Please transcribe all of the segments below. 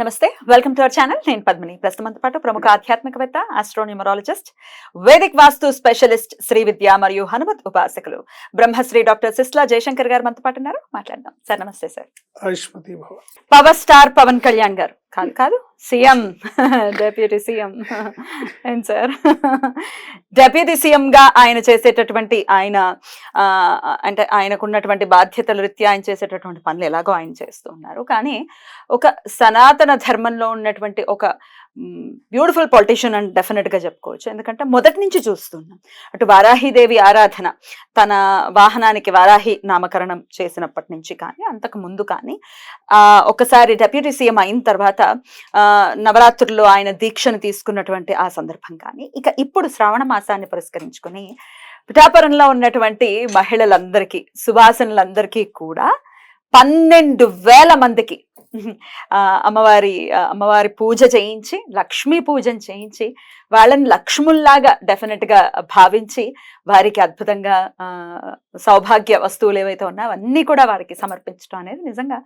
నమస్తే, welcome to our channel. నేను పద్మిని. ప్రస్తుతంతో పాటు ప్రముఖ ఆధ్యాత్మికవేత్త, ఆస్ట్రోన్యూమరాలజిస్ట్, వేదిక్ వాస్తు స్పెషలిస్ట్, శ్రీ విద్య మరియు హనుమత్ ఉపాసకులు బ్రహ్మశ్రీ డాక్టర్ సిస్లా జయశంకర్ గారు మనతో పాటు ఉన్నారు. మాట్లాడదాం సార్. నమస్తే sir. Power star Pawan Kalyan గారు కాదు సీఎం, డెప్యూటీ సీఎం ఏం సార్, డెప్యూటీ సీఎం గా ఆయన చేసేటటువంటి అంటే ఆయనకున్నటువంటి బాధ్యతల రీత్యా ఆయన చేసేటటువంటి పనులు ఎలాగో ఆయన చేస్తూ ఉన్నారు. కానీ ఒక సనాతన ధర్మంలో ఉన్నటువంటి ఒక బ్యూటిఫుల్ పొలిటీషియన్ అని డెఫినెట్ గా చెప్పుకోవచ్చు. ఎందుకంటే మొదటి నుంచి చూస్తున్నాం, అటు వారాహిదేవి ఆరాధన, తన వాహనానికి వారాహి నామకరణం చేసినప్పటి నుంచి కానీ, అంతకు ముందు కానీ, ఒకసారి డెప్యూటీ సీఎం అయిన తర్వాత నవరాత్రుల్లో ఆయన దీక్షను తీసుకున్నటువంటి ఆ సందర్భం కానీ, ఇక ఇప్పుడు శ్రావణ మాసాన్ని పురస్కరించుకొని పిఠాపురంలో ఉన్నటువంటి మహిళలందరికీ, సువాసనులందరికీ కూడా 12,000 మందికి అమ్మవారి పూజ చేయించి, లక్ష్మీ పూజను చేయించి, వాళ్ళని లక్ష్ముల్లాగా డెఫినెట్ గా భావించి, వారికి అద్భుతంగా సౌభాగ్య వస్తువులు ఏవైతే ఉన్నాయో అవన్నీ కూడా వారికి సమర్పించడం అనేది నిజంగా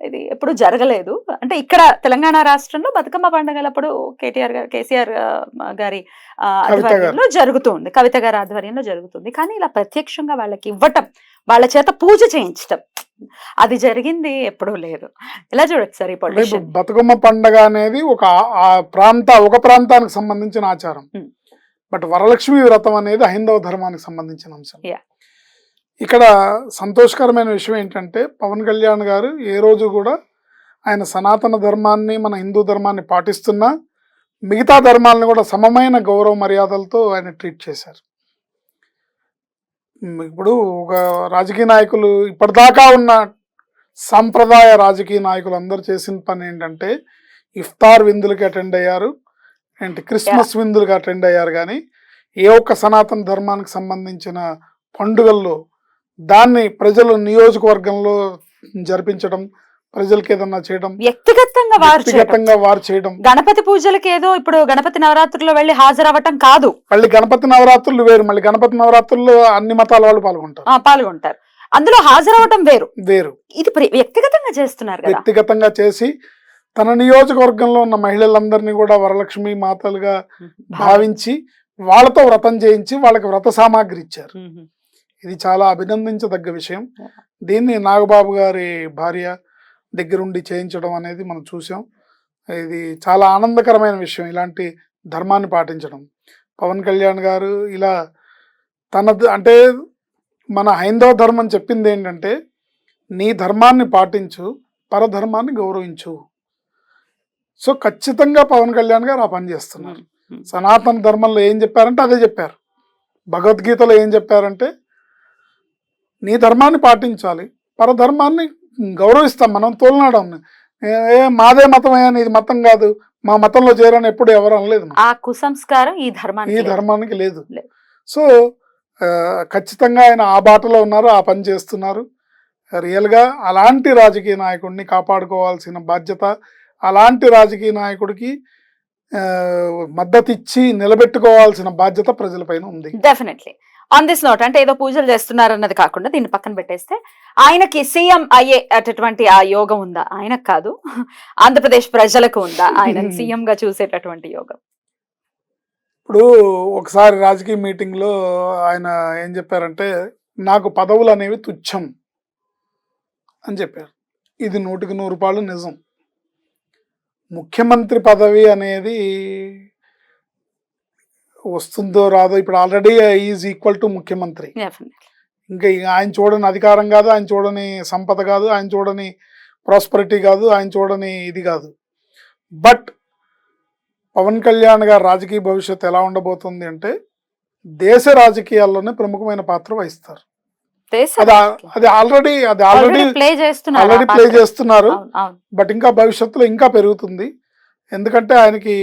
ఇది ఎప్పుడు జరగలేదు. అంటే ఇక్కడ తెలంగాణ రాష్ట్రంలో బతుకమ్మ పండుగలప్పుడు కేసీఆర్ గారి ఆధ్వర్యంలో జరుగుతుంది, కవిత గారి ఆధ్వర్యంలో జరుగుతుంది. కానీ ఇలా ప్రత్యక్షంగా వాళ్ళకి ఇవ్వటం, వాళ్ళ చేత పూజ చేయించటం, అది జరిగింది ఎప్పుడూ లేదు. ఎలా చూడొచ్చు సార్ ఈ పొలిటిషియన్? బతుకమ్మ పండుగ అనేది ఒక ప్రాంతానికి సంబంధించిన ఆచారం. బట్ వరలక్ష్మి వ్రతం అనేది హైందవ ధర్మానికి సంబంధించిన అంశం. ఇక్కడ సంతోషకరమైన విషయం ఏంటంటే, పవన్ కళ్యాణ్ గారు ఏ రోజు కూడా ఆయన సనాతన ధర్మాన్ని, మన హిందూ ధర్మాన్ని పాటిస్తున్నా మిగతా ధర్మాలను కూడా సమమైన గౌరవ మర్యాదలతో ఆయన ట్రీట్ చేశారు. ఇప్పుడు ఒక రాజకీయ నాయకులు, ఇప్పటిదాకా ఉన్న సాంప్రదాయ రాజకీయ నాయకులు అందరూ చేసిన పని ఏంటంటే, ఇఫ్తార్ విందులకి అటెండ్ అయ్యారు, ఏంటి క్రిస్మస్ విందులకి అటెండ్ అయ్యారు. కానీ ఏ ఒక్క సనాతన ధర్మానికి సంబంధించిన పండుగల్లో దాన్ని ప్రజలు నియోజకవర్గంలో జరిపించడం, ప్రజలకి ఏదన్నా చేయడం, వ్యక్తిగతంగా వారు చేయడం. గణపతి పూజలకి ఏదో ఇప్పుడు గణపతి నవరాత్రుల్లో వెళ్ళి హాజరవ్వటం కాదు, మళ్ళీ గణపతి నవరాత్రులు వేరు. మళ్ళీ గణపతి నవరాత్రుల్లో అన్ని మతాల వాళ్ళు పాల్గొంటారు. అందులో హాజరవ్వటం వేరు. ఇది వ్యక్తిగతంగా చేస్తున్నారు. వ్యక్తిగతంగా చేసి తన నియోజకవర్గంలో ఉన్న మహిళలందరినీ కూడా వరలక్ష్మి మాతలుగా భావించి వాళ్ళతో వ్రతం చేయించి వాళ్ళకి వ్రత సామాగ్రి ఇచ్చారు. ఇది చాలా అభినందించదగ్గ విషయం. దీన్ని నాగబాబు గారి భార్య దగ్గరుండి చేయించడం అనేది మనం చూసాం. ఇది చాలా ఆనందకరమైన విషయం, ఇలాంటి ధర్మాన్ని పాటించడం. పవన్ కళ్యాణ్ గారు ఇలా అంటే మన హైందవ ధర్మం చెప్పింది ఏంటంటే, నీ ధర్మాన్ని పాటించు, పరధర్మాన్ని గౌరవించు. సో ఖచ్చితంగా పవన్ కళ్యాణ్ గారు ఆ పని చేస్తున్నారు. సనాతన ధర్మంలో ఏం చెప్పారంటే అదే చెప్పారు. భగవద్గీతలో ఏం చెప్పారంటే, నీ ధర్మాన్ని పాటించాలి, పరధర్మాన్ని గౌరవిస్తాం. మనం తోలనాడం మాదే మతమయ్యా, ఇది మతం కాదు, మా మతంలో చేరని ఎప్పుడు ఎవరు అనలేదు. ఆ కుసంస్కారం ఈ ధర్మానికి లేదు. సో ఖచ్చితంగా ఆయన ఆ బాటలో ఉన్నారు, ఆ పని చేస్తున్నారు. రియల్గా అలాంటి రాజకీయ నాయకుడిని కాపాడుకోవాల్సిన బాధ్యత, అలాంటి రాజకీయ నాయకుడికి మద్దతు ఇచ్చి నిలబెట్టుకోవాల్సిన బాధ్యత ప్రజలపైన ఉంది. డెఫినెట్లీ. ఆన్ దిస్ నోట్, అంటే ఏదో పూజలు చేస్తున్నారు అన్నది కాకుండా దీన్ని పక్కన పెట్టేస్తే, ఆయనకి సీఎం అయ్యే అటువంటి ఆ యోగం ఉందా? ఆయనకు కాదు, ఆంధ్రప్రదేశ్ ప్రజలకు ఉందా ఆయన సీఎం గా చూసేటటువంటి యోగం? ఇప్పుడు ఒకసారి రాజకీయ మీటింగ్ లో ఆయన ఏం చెప్పారంటే, నాకు పదవులు అనేవి తుచ్చం అని చెప్పారు. ఇది 100కి 100 రూపాయలు నిజం. ముఖ్యమంత్రి పదవి అనేది వస్తుందో రాదో, ఇప్పుడు ఆల్రెడీ ఈజ్ ఈక్వల్ టు ముఖ్యమంత్రి. ఇంకా ఆయన చూడని అధికారం కాదు, ఆయన చూడని సంపద కాదు, ఆయన చూడని ప్రాస్పరిటీ కాదు, ఆయన చూడని ఇది కాదు. బట్ పవన్ కళ్యాణ్ గారి రాజకీయ భవిష్యత్తు ఎలా ఉండబోతుంది అంటే, దేశ రాజకీయాల్లోనే ప్రముఖమైన పాత్ర వహిస్తారు. అది ఆల్రెడీ ప్లే చేస్తున్నారు. బట్ ఇంకా భవిష్యత్తులో ఇంకా పెరుగుతుంది. ఎందుకంటే ఆయనకి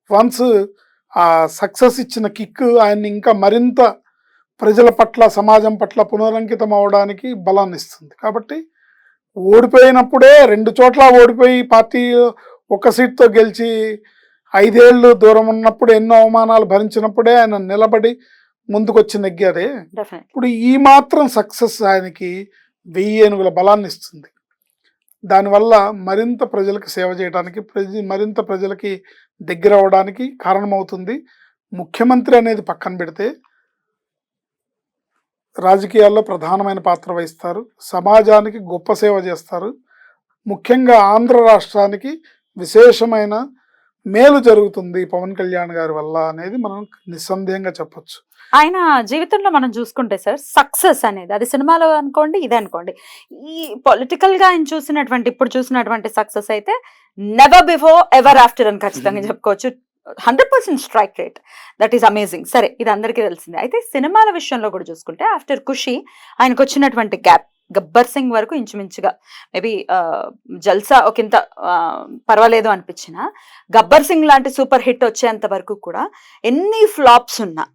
వన్స్ ఆ సక్సెస్ ఇచ్చిన కిక్ ఆయన్ని ఇంకా మరింత ప్రజల పట్ల, సమాజం పట్ల పునరంకితం అవడానికి బలాన్ని ఇస్తుంది. కాబట్టి ఓడిపోయినప్పుడే 2 చోట్ల ఓడిపోయి పార్టీ 1 సీట్తో గెలిచి 5 ఏళ్ళు దూరం ఉన్నప్పుడు ఎన్నో అవమానాలు భరించినప్పుడే ఆయన నిలబడి ముందుకొచ్చి నెగ్గారే. ఇప్పుడు ఈ మాత్రం సక్సెస్ ఆయనకి 1000 ఏనుగుల బలాన్ని ఇస్తుంది. దానివల్ల మరింత ప్రజలకు సేవ చేయడానికి మరింత ప్రజలకి దగ్గర అవడానికి కారణమవుతుంది. ముఖ్యమంత్రి అనేది పక్కన పెడితే రాజకీయాల్లో ప్రధానమైన పాత్ర వహిస్తారు, సమాజానికి గొప్ప సేవ చేస్తారు. ముఖ్యంగా ఆంధ్ర రాష్ట్రానికి విశేషమైన మేలు జరుగుతుంది పవన్ కళ్యాణ్ గారి వల్ల అనేది మనం నిస్సందేహంగా చెప్పొచ్చు. ఆయన జీవితంలో మనం చూసుకుంటే సార్, సక్సెస్ అనేది అది సినిమాలో అనుకోండి, ఇదే అనుకోండి, ఈ పొలిటికల్ గా ఆయన చూసినటువంటి ఇప్పుడు చూసినటువంటి సక్సెస్ అయితే నెవర్ బిఫోర్ ఎవర్ ఆఫ్టర్ అని ఖచ్చితంగా చెప్పుకోవచ్చు. 100% strike rate, that is amazing. సరే, ఇది అందరికీ తెలిసిందే. అయితే సినిమాల విషయంలో కూడా చూసుకుంటే ఆఫ్టర్ ఖుషి ఆయనకు వచ్చినటువంటి గ్యాప్ గబ్బర్ సింగ్ వరకు ఇంచుమించుగా మేబీ జల్సా ఒకంత పర్వాలేదు అనిపించిన, గబ్బర్ సింగ్ లాంటి సూపర్ హిట్ వచ్చేంత వరకు కూడా ఎన్ని ఫ్లాప్స్ ఉన్నా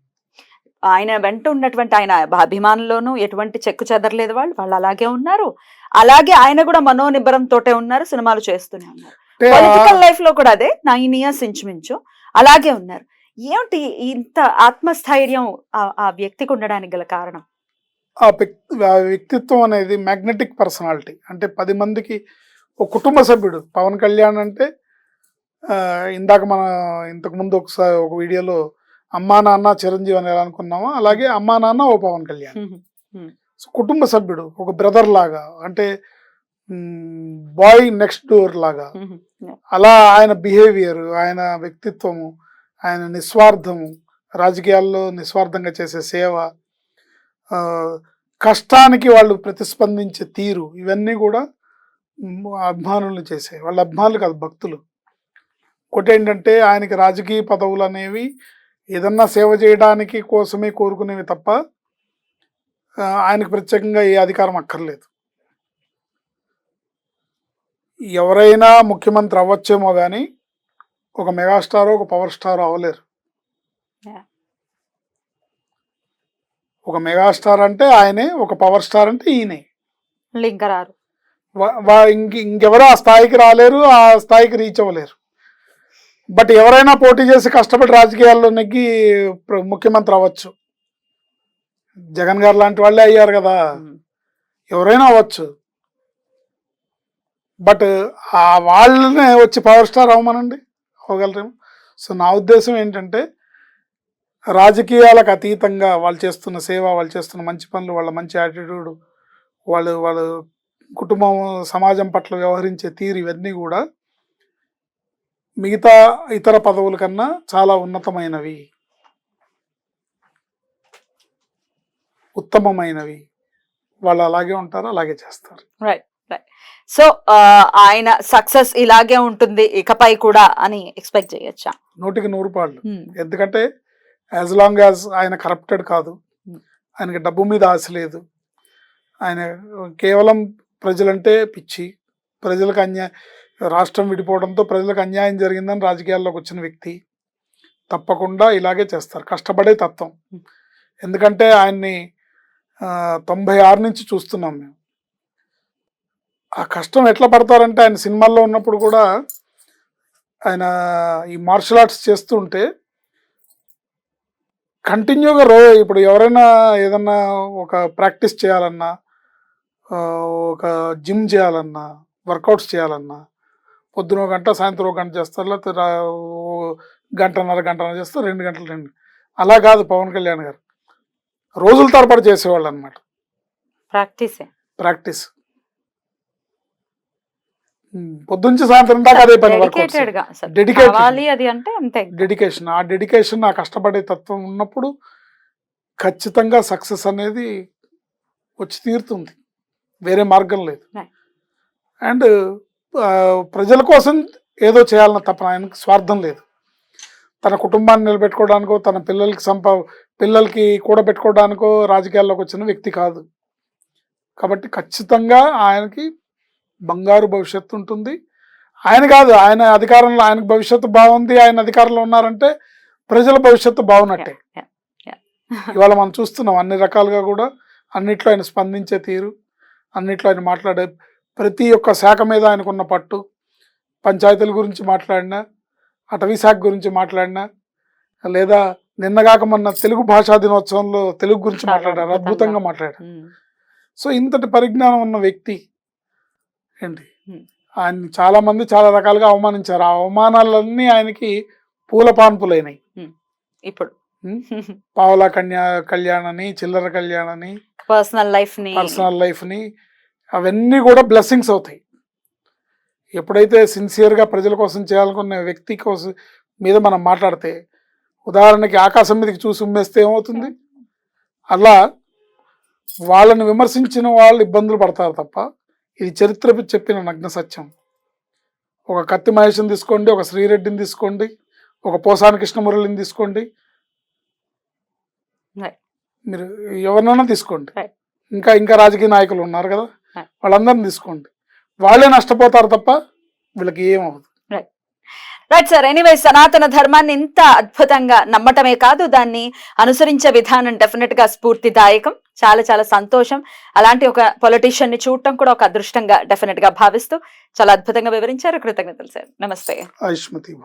ఆయన వెంట ఉన్నటువంటి ఆయన అభిమానుల్లోనూ ఎటువంటి చెక్కు చెదరలేదు. వాళ్ళు అలాగే ఉన్నారు. అలాగే ఆయన కూడా మనోనిబ్బరంతోటే ఉన్నారు, సినిమాలు చేస్తూనే ఉన్నారు. పొలిటికల్ లైఫ్ లో కూడా అదే 9 years ఇంచుమించు అలాగే ఉన్నారు. ఏమిటి ఇంత ఆత్మస్థైర్యం ఆ వ్యక్తికి ఉండడానికి గల కారణం? ఆ వ్యక్తిత్వం అనేది మ్యాగ్నెటిక్ పర్సనాలిటీ. అంటే 10 మందికి ఒక కుటుంబ సభ్యుడు. పవన్ కళ్యాణ్ అంటే ఇందాక మన ఇంతకు ముందు ఒకసారి ఒక వీడియోలో అమ్మా నాన్న చిరంజీవి అని ఎలా అనుకున్నామో అలాగే అమ్మా నాన్న ఓ పవన్ కళ్యాణ్. సో కుటుంబ సభ్యుడు, ఒక బ్రదర్ లాగా, అంటే బాయ్ నెక్స్ట్ డోర్ లాగా. అలా ఆయన బిహేవియర్, ఆయన వ్యక్తిత్వము, ఆయన నిస్వార్థము, రాజకీయాల్లో నిస్వార్థంగా చేసే సేవ, కష్టానికి వాళ్ళు ప్రతిస్పందించే తీరు, ఇవన్నీ కూడా అభిమానులు చేసే, వాళ్ళ అభిమానులు కాదు, భక్తులు. ఒకటి ఏంటంటే ఆయనకి రాజకీయ పదవులు అనేవి ఏదన్నా సేవ చేయడానికి కోసమే కోరుకునేవి తప్ప ఆయనకు ప్రత్యేకంగా ఏ అధికారం అక్కర్లేదు. ఎవరైనా ముఖ్యమంత్రి అవ్వచ్చేమో కానీ ఒక మెగాస్టార్, ఒక పవర్ స్టార్ అవ్వలేరు. ఒక మెగాస్టార్ అంటే ఆయనే, ఒక పవర్ స్టార్ అంటే ఈయనే. ఇంకా రారు, ఇంకెవరు ఆ స్థాయికి రాలేరు, ఆ స్థాయికి రీచ్ అవ్వలేరు. బట్ ఎవరైనా పోటీ చేసి కష్టపడి రాజకీయాల్లో నెగ్గి ముఖ్యమంత్రి అవ్వచ్చు. జగన్ గారు లాంటి వాళ్ళే అయ్యారు కదా, ఎవరైనా అవ్వచ్చు. బట్ ఆ వాళ్ళనే వచ్చి పవర్ స్టార్ అవ్వమనండి, అవ్వగలరేమో. సో నా ఉద్దేశం ఏంటంటే రాజకీయాలకు అతీతంగా వాళ్ళు చేస్తున్న సేవ, వాళ్ళు చేస్తున్న మంచి పనులు, వాళ్ళ మంచి యాటిట్యూడ్, వాళ్ళ కుటుంబం సమాజం పట్ల వ్యవహరించే తీరు, ఇవన్నీ కూడా మిగతా ఇతర పదవుల కన్నా చాలా ఉన్నతమైనవి, ఉత్తమమైనవి. వాళ్ళు అలాగే ఉంటారు, అలాగే చేస్తారు. Right right. సో ఆయన సక్సెస్ ఇలాగే ఉంటుంది ఇకపై కూడా అని ఎక్స్పెక్ట్ చేయొచ్చా? 100% ఎందుకంటే యాజ్ లాంగ్ యాజ్ ఆయన కరప్టెడ్ కాదు, ఆయనకి డబ్బు మీద ఆశ లేదు, ఆయన కేవలం ప్రజలంటే పిచ్చి, ప్రజలకు రాష్ట్రం విడిపోవడంతో ప్రజలకు అన్యాయం జరిగిందని రాజకీయాల్లోకి వచ్చిన వ్యక్తి, తప్పకుండా ఇలాగే చేస్తారు. కష్టపడే తత్వం. ఎందుకంటే ఆయన్ని 96 నుంచి చూస్తున్నాం మేము. ఆ కష్టం ఎట్లా పడతారంటే ఆయన సినిమాల్లో ఉన్నప్పుడు కూడా ఆయన ఈ మార్షల్ ఆర్ట్స్ చేస్తుంటే కంటిన్యూగా ఇప్పుడు ఎవరైనా ఏదన్నా ఒక ప్రాక్టీస్ చేయాలన్నా, ఒక జిమ్ చేయాలన్నా, వర్కౌట్స్ చేయాలన్నా పొద్దున 1 గంట, సాయంత్రం 1 గంట చేస్తారు, లేకపోతే గంటన్నర చేస్తారు, 2 గంటలు. అలా కాదు పవన్ కళ్యాణ్ గారు, రోజుల తరబడి చేసేవాళ్ళు అనమాట. ప్రాక్టీస్ పొద్దుంచి సాయంత్రం దాకా అదే పని. డెడికేషన్. ఆ డెడికేషన్, ఆ కష్టపడే తత్వం ఉన్నప్పుడు ఖచ్చితంగా సక్సెస్ అనేది వచ్చి తీరుతుంది, వేరే మార్గం లేదు. అండ్ ప్రజల కోసం ఏదో చేయాలన్న తప్ప ఆయనకు స్వార్థం లేదు. తన కుటుంబాన్ని నిలబెట్టుకోవడానికో, తన పిల్లలకి కూడబెట్టుకోవడానికో రాజకీయాల్లోకి వచ్చిన వ్యక్తి కాదు. కాబట్టి ఖచ్చితంగా ఆయనకి బంగారు భవిష్యత్తు ఉంటుంది. ఆయన కాదు, ఆయన అధికారంలో, ఆయనకు భవిష్యత్తు బాగుంది, ఆయన అధికారంలో ఉన్నారంటే ప్రజల భవిష్యత్తు బాగున్నట్టే. ఇవాళ మనం చూస్తున్నాం అన్ని రకాలుగా కూడా, అన్నిట్లో ఆయన స్పందించే తీరు, అన్నిట్లో ఆయన మాట్లాడే ప్రతి ఒక్క శాఖ మీద ఆయనకున్న పట్టు, పంచాయతీల గురించి మాట్లాడినా, అటవీ శాఖ గురించి మాట్లాడినా, లేదా నిన్నగాక మొన్న తెలుగు భాషా దినోత్సవంలో తెలుగు గురించి మాట్లాడారు, అద్భుతంగా మాట్లాడారు. సో ఇంతటి పరిజ్ఞానం ఉన్న వ్యక్తి ఏంటి Hmm. ఆయన చాలా మంది చాలా రకాలుగా అవమానించారు. ఆ అవమానాలన్నీ ఆయనకి పూల పాన్పులైనాయి. ఇప్పుడు పావలా కళ్యాణని, చిల్లర కళ్యాణని, పర్సనల్ లైఫ్ ని అవన్నీ కూడా బ్లెస్సింగ్స్ అవుతాయి. ఎప్పుడైతే సిన్సియర్గా ప్రజల కోసం చేయాలనుకున్న వ్యక్తి కోసం మీద మనం మాట్లాడితే, ఉదాహరణకి ఆకాశం మీదకి చూసి ఉమ్మేస్తే ఏమవుతుంది? అలా వాళ్ళని విమర్శించిన వాళ్ళు ఇబ్బందులు పడతారు తప్ప, ఇది చరిత్ర చెప్పిన నగ్న సత్యం. ఒక కత్తి మహేష్ని తీసుకోండి, ఒక శ్రీరెడ్డిని తీసుకోండి, ఒక పోసాని కృష్ణమురళిని తీసుకోండి, మీరు ఎవరినైనా తీసుకోండి, ఇంకా రాజకీయ నాయకులు ఉన్నారు కదా, వాళ్ళందరిని తీసుకోండి, వాళ్ళే నష్టపోతారు తప్ప వీళ్ళకి ఏమవుతుంది. Right sir. ఎనీవే, సనాతన ధర్మాన్ని ఇంత అద్భుతంగా నమ్మటమే కాదు, దాన్ని అనుసరించే విధానం డెఫినెట్ గా స్ఫూర్తిదాయకం. చాలా చాలా సంతోషం. అలాంటి ఒక పొలిటీషియన్ ని చూడటం కూడా ఒక అదృష్టంగా డెఫినెట్ గా భావిస్తూ చాలా అద్భుతంగా వివరించారు. కృతజ్ఞతలు సార్. నమస్తే. ఆయుష్మతి భవ.